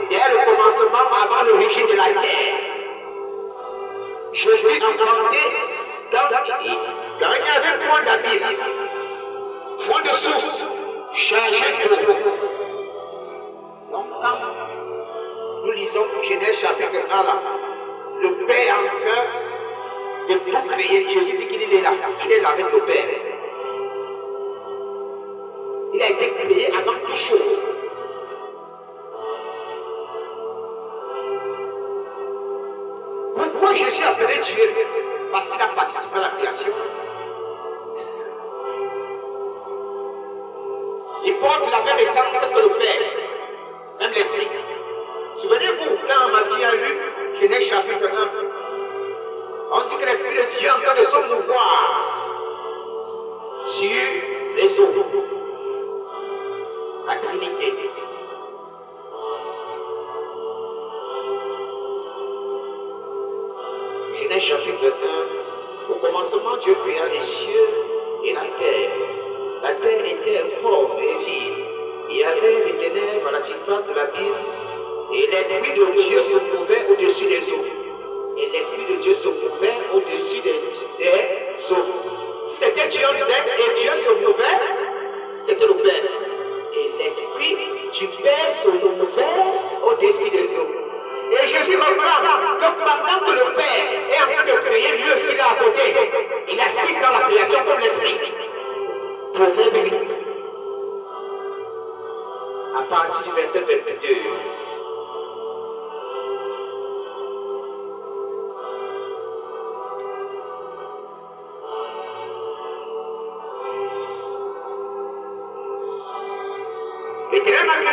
dès le commencement, avant l'origine de la terre. Jésus enfanté dans il n'y avait point d'abîme, point de source, chargé d'eau. Donc quand nous lisons Genèse chapitre 1 là, le Père en cœur de tout créer, Jésus dit qu'il est là avec le Père. Il a été créé avant toute chose. Pourquoi Jésus a appelé Dieu? Parce qu'il a participé à la création. Il porte la même essence que le Père, même l'Esprit. Souvenez-vous, quand ma fille a lu Genèse chapitre 1, on dit que l'Esprit de Dieu est en train de se mouvoir sur les eaux. La Trinité. Genèse chapitre 1. Au commencement, Dieu créa les cieux et la terre. La terre était informe et vide. Il y avait des ténèbres à la surface de l'abîme. Et l'Esprit de Dieu se mouvait au-dessus des eaux. Et l'Esprit de Dieu se mouvait au-dessus des eaux. Si c'était Dieu, on disait, et Dieu se mouvait, c'était le Père. Et l'Esprit du Père se mouvait au-dessus des eaux. Et Jésus proclame que pendant que le Père est en train de créer, lui aussi là à côté, il assiste dans la création comme l'Esprit. Proverbe 8. À partir du verset 22. L'Éternel m'a créé